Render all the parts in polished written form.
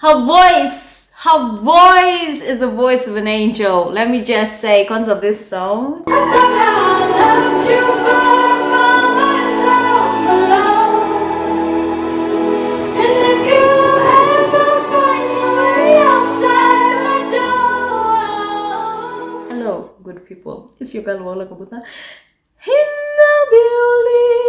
Her voice is the voice of an angel. Let me just say, because of this song. I thought I loved you, but found myself alone. And if you ever find your way outside my door. Hello, good people. It's your girl Wala Kabuta in the building.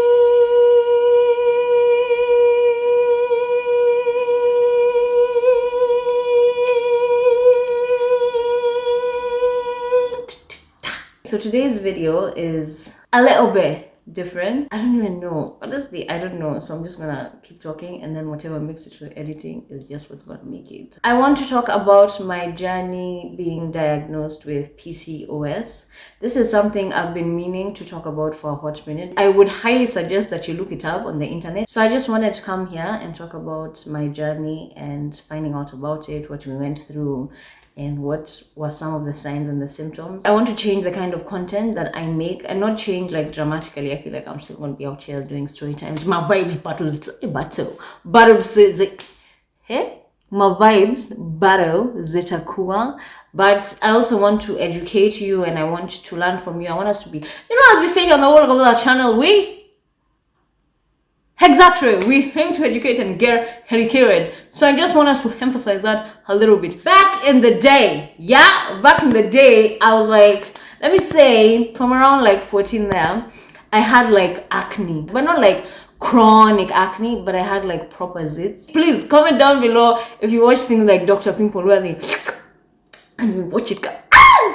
So today's video is a little bit different. I don't even know. Honestly, I don't know. So I'm just gonna keep talking, and then whatever makes it to the editing is just what's gonna make it. I want to talk about my journey being diagnosed with PCOS. This is something I've been meaning to talk about for a hot minute. I would highly suggest that you look it up on the internet. So I just wanted to come here and talk about my journey and finding out about it, what we went through, and what were some of the signs and the symptoms. I want to change the kind of content that I make, and not change like dramatically. I feel like I'm still going to be out here doing story times. My vibes my vibes battle zitakuwa, but I also want to educate you, and I want to learn from you. I want us to be, as we say on the whole of our channel, we aim to educate and get educated. So I just want us to emphasize that a little bit. Back in the day, I was like, let me say from around like 14 there, I had like acne, but not like chronic acne, but I had like proper zits. Please comment down below if you watch things like Dr. Pimple where they and you watch it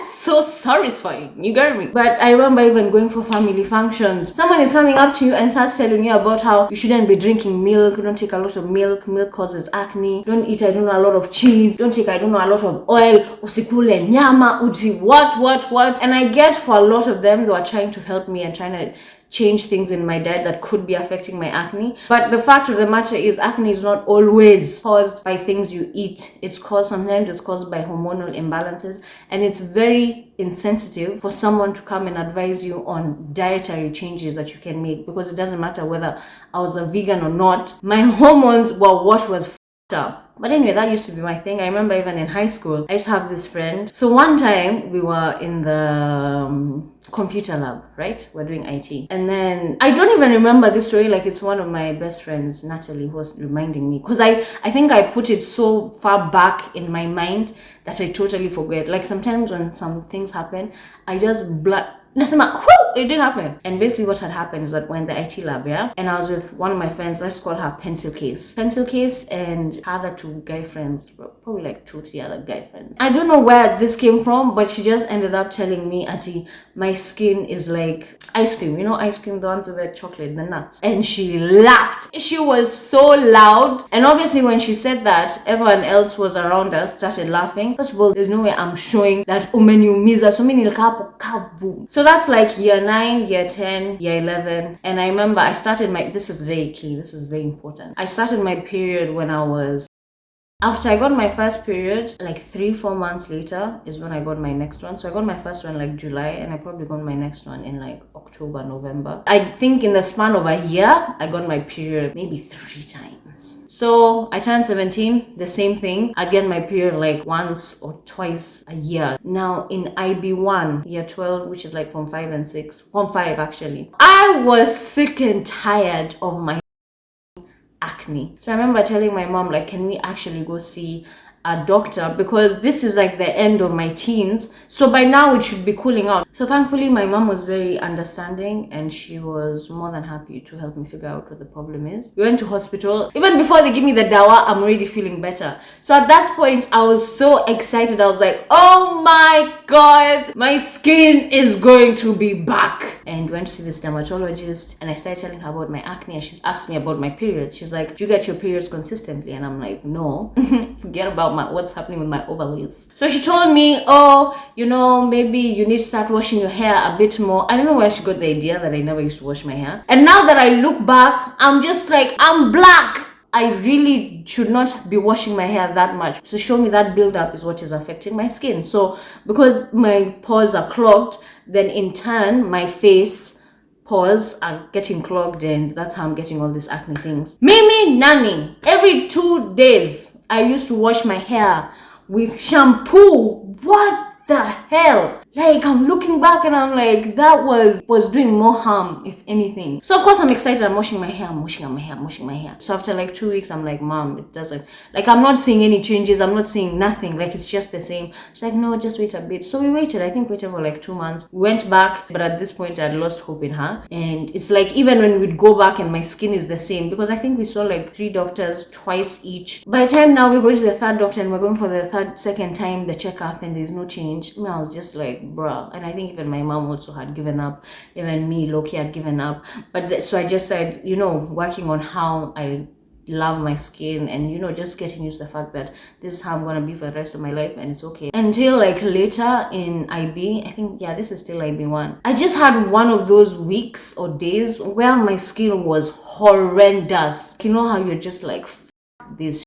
so satisfying, you get me? But I remember even going for family functions, someone is coming up to you and starts telling you about how you shouldn't be drinking milk, don't take a lot of milk causes acne, don't eat a lot of cheese, don't take a lot of oil, usikule nyama, uti what. And I get for a lot of them, they were trying to help me and trying to change things in my diet that could be affecting my acne. But the fact of the matter is, acne is not always caused by things you eat. Sometimes it's caused by hormonal imbalances, and it's very insensitive for someone to come and advise you on dietary changes that you can make, because it doesn't matter whether I was a vegan or not. My hormones were what was f***ed up. But anyway, that used to be my thing. I remember even in high school, I used to have this friend. So one time we were in the computer lab, right? We're doing IT. And then I don't even remember this story. Like, it's one of my best friends, Natalie, who was reminding me. Because I think I put it so far back in my mind that I totally forget. Like, sometimes when some things happen, I just it didn't happen. And basically what had happened is that when the IT lab, and I was with one of my friends, let's call her Pencil Case, and her other two guy friends, probably like 2-3 other guy friends. I don't know where this came from, but she just ended up telling me, Auntie, my skin is like ice cream. You know ice cream, the ones with the chocolate, the nuts. And she laughed. She was so loud. And obviously when she said that, everyone else was around us started laughing. First of all, there's no way I'm showing that umeniumiza so many kavu. So that's like year 9, year 10, year 11. And I remember I started this is very key, this is very important. I started my period when after I got my first period, like 3-4 months later is when I got my next one. So I got my first one like July, and I probably got my next one in like October, November. I think in the span of a year, I got my period maybe 3 times. So I turned 17, the same thing. I get my period like once or twice a year. Now in IB1, year 12, which is like Form 5 and 6, Form 5 actually, I was sick and tired of my acne. So I remember telling my mom, like, can we actually go see a doctor, because this is like the end of my teens, so by now it should be cooling out. So thankfully my mom was very understanding, and she was more than happy to help me figure out what the problem is. We went to hospital. Even before they give me the dawa, I'm already feeling better. So at that point I was so excited. I was like, oh my god, my skin is going to be back. And went to see this dermatologist, and I started telling her about my acne, and she's asked me about my periods. She's like, do you get your periods consistently? And I'm like, no. Forget about what's happening with my ovaries. So she told me, oh, maybe you need to start washing your hair a bit more. I don't know where she got the idea that I never used to wash my hair. And now that I look back, I'm just like, I'm black. I really should not be washing my hair that much. So show me that buildup is what is affecting my skin. So because my pores are clogged, then in turn my face pores are getting clogged, and that's how I'm getting all these acne things. Mimi Nani, every 2 days I used to wash my hair with shampoo. What the hell? Like, I'm looking back and I'm like, that was doing more harm, if anything. So of course I'm excited. I'm washing my hair, I'm washing my hair. So after like 2 weeks, I'm like, Mom, it doesn't, like, I'm not seeing any changes. I'm not seeing nothing. Like, it's just the same. She's like, no, just wait a bit. So we waited. I think waited for like 2 months. We went back, but at this point I had lost hope in her. And it's like, even when we'd go back and my skin is the same, because I think we saw like 3 doctors twice each. By the time now we're going to the 3rd doctor and we're going for the second time the checkup, and there's no change. I was just like, bruh. And I think even my mom also had given up. Even me, Loki, had given up. But so I just started, working on how I love my skin, and just getting used to the fact that this is how I'm gonna be for the rest of my life, and it's okay. Until like later in IB, I think, yeah, this is still IB1, I just had one of those weeks or days where my skin was horrendous. You know how you're just like, this,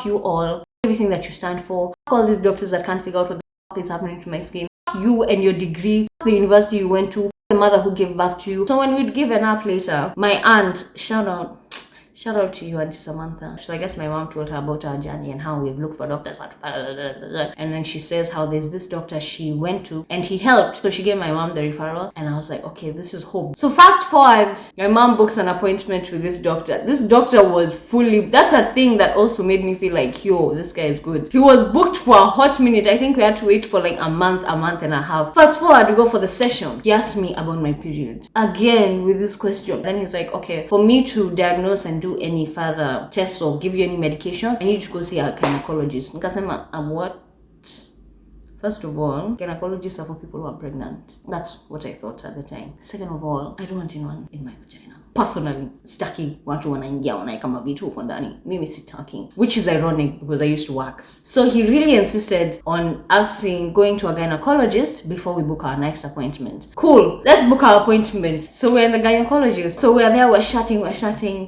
you all, everything that you stand for, all these doctors that can't figure out what the is happening to my skin, you and your degree, the university you went to, the mother who gave birth to you. So when we'd given up later, my aunt, shout out to you, Auntie Samantha. So I guess my mom told her about her journey and how we've looked for doctors. And then she says how there's this doctor she went to and he helped. So she gave my mom the referral, and I was like, okay, this is hope. So fast forward, my mom books an appointment with this doctor. This doctor was fully, that's a thing that also made me feel like, yo, this guy is good. He was booked for a hot minute. I think we had to wait for like a month and a half. Fast forward, we go for the session. He asked me about my period. Again, with this question. Then he's like, okay, for me to diagnose and do any further tests or give you any medication, I need to go see a gynecologist. Nikasema, what? First of all, gynecologists are for people who are pregnant. That's what I thought at the time. Second of all, I don't want anyone in my vagina. Personally, sitaki watu wanaingia wanaeka vitu huko ndani. Mimi sitaki. Which is ironic because I used to wax. So he really insisted on us going to a gynecologist before we book our next appointment. Cool. Let's book our appointment. So we're in the gynecologist. So we're there, we're chatting.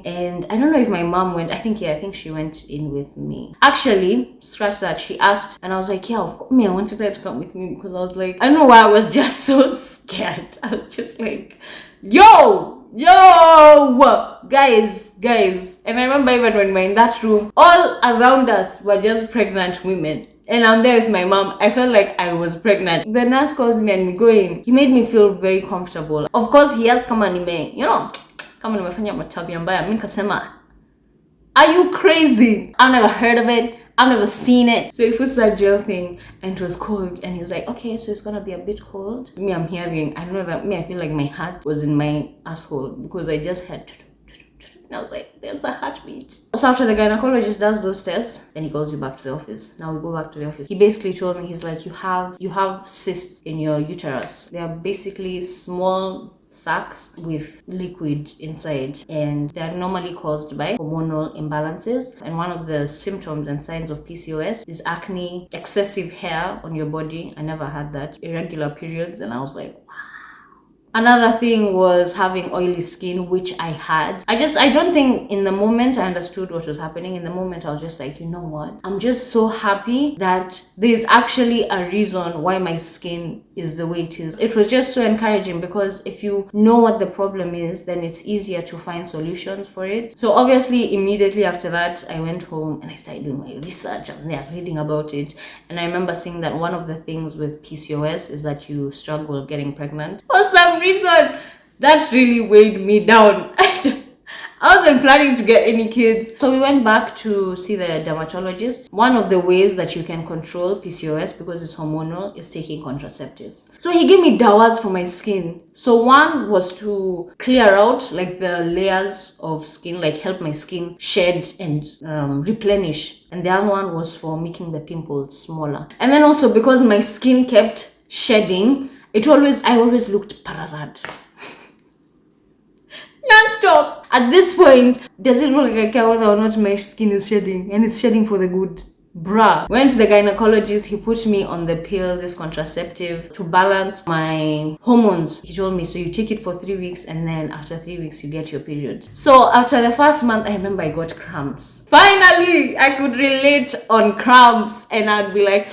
And I don't know if my mom went. I think she went in with me. Actually, scratch that. She asked, and I was like, yeah, of course. I wanted her to come with me because I was like, I don't know why I was just so scared. I was just like, yo, guys. And I remember even when we were in that room, all around us were just pregnant women, and I'm there with my mom. I felt like I was pregnant. The nurse calls me and we go in. He made me feel very comfortable. Of course, he has come and kama nimefanya matabia mbaya. Mimi nikasema, are you crazy? I've never heard of it. I've never seen it. So he puts that gel thing, and it was cold, and he was like, okay, so it's gonna be a bit cold. Me, I'm hearing, I know that I feel like my heart was in my asshole because I just had, and I was like, there's a heartbeat. So after the gynecologist does those tests, then he calls you back to the office. Now we go back to the office. He basically told me, he's like, you have cysts in your uterus. They are basically small sacs with liquid inside, and they are normally caused by hormonal imbalances. And one of the symptoms and signs of PCOS is acne, excessive hair on your body. I never had that. Irregular periods. And I was like, another thing was having oily skin, which I had. I don't think in the moment I understood what was happening. In the moment I was just like, you know what? I'm just so happy that there's actually a reason why my skin is the way it is. It was just so encouraging because if you know what the problem is, then it's easier to find solutions for it. So obviously immediately after that, I went home and I started doing my research and reading about it. And I remember seeing that one of the things with PCOS is that you struggle getting pregnant. For some reason, that really weighed me down. I wasn't planning to get any kids. So we went back to see the dermatologist. One of the ways that you can control PCOS, because it's hormonal, is taking contraceptives. So he gave me dawas for my skin. So one was to clear out like the layers of skin, like help my skin shed and replenish. And the other one was for making the pimples smaller. And then also because my skin kept shedding, I always looked pararad. Non-stop. At this point, does it look like I care whether or not my skin is shedding? And it's shedding for the good. Bruh. Went to the gynecologist. He put me on the pill, this contraceptive, to balance my hormones. He told me, so you take it for 3 weeks, and then after 3 weeks, you get your period. So after the first month, I remember I got cramps. Finally, I could relate on cramps, and I'd be like,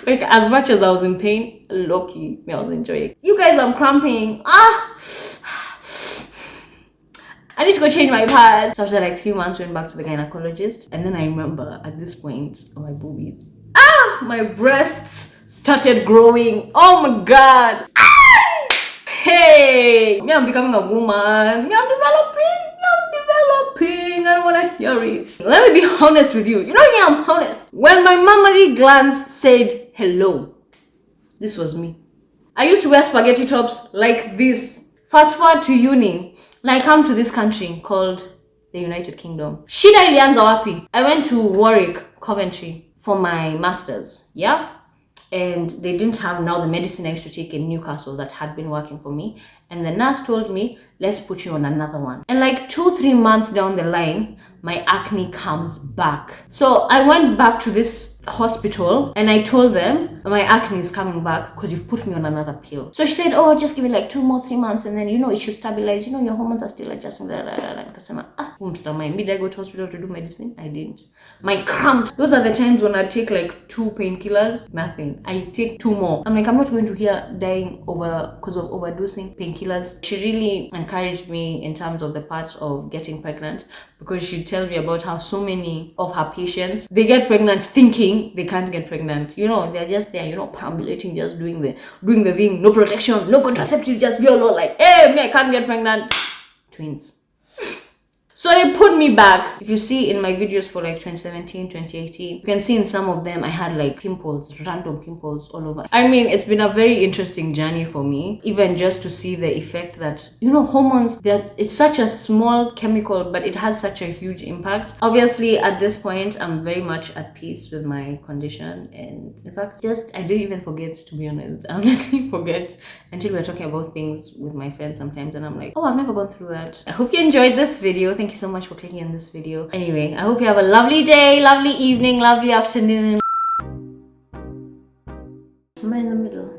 like as much as I was in pain, low-key, I was enjoying. You guys, I'm cramping. I I need to go change my pads. So after like 3 months, went back to the gynecologist. And then I remember at this point, my boobies. My breasts started growing. Oh my God. Hey, me, I'm becoming a woman. Me, I'm developing. I don't want to hear it. Let me be honest with you. You know me, I'm honest. When my mammary glands said hello, this was me. I used to wear spaghetti tops like this. Fast forward to uni. Now I come to this country called the United Kingdom. Shida ilianza wapi? I went to Warwick, Coventry for my master's. Yeah? And they didn't have now the medicine I used to take in Newcastle that had been working for me. And the nurse told me, let's put you on another one. And like 2-3 months down the line, my acne comes back. So I went back to this hospital and I told them my acne is coming back because you've put me on another pill. So she said, oh, just give it like 2 more, 3 months and then it should stabilize. Your hormones are still adjusting. Did I go to hospital to do medicine? I didn't. My cramps, those are the times when I take like 2 painkillers. Nothing. I take 2 more. I'm like, I'm not going to here dying over because of overdosing painkillers. She really encouraged me in terms of the part of getting pregnant, because she'd tell me about how so many of her patients, they get pregnant thinking they can't get pregnant. They're just there, perambulating, just doing the thing, no protection, no contraceptive, just YOLO, like, hey, me, I can't get pregnant. Twins. So they put me back. If you see in my videos for like 2017, 2018, you can see in some of them I had like pimples, random pimples all over. I mean, it's been a very interesting journey for me, even just to see the effect that, hormones, it's such a small chemical, but it has such a huge impact. Obviously, at this point, I'm very much at peace with my condition. And in fact, I didn't even forget, to be honest. I honestly forget until we're talking about things with my friends sometimes. And I'm like, oh, I've never gone through that. I hope you enjoyed this video. Thank you so much for clicking on this video. Anyway, I hope you have a lovely day, lovely evening, lovely afternoon. Am I in the middle?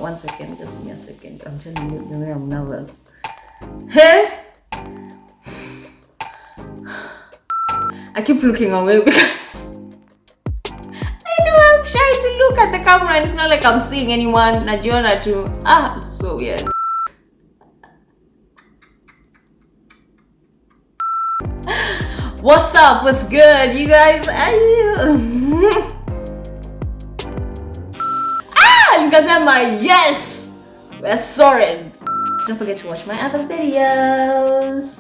1 second, just give me a second. I'm telling you, the way I'm nervous. Hey! I keep looking away because I know I'm shy to look at the camera and it's not like I'm seeing anyone. Najiona too. It's so weird. What's up? What's good, you guys? Nikasema yes! We're sorry. Don't forget to watch my other videos.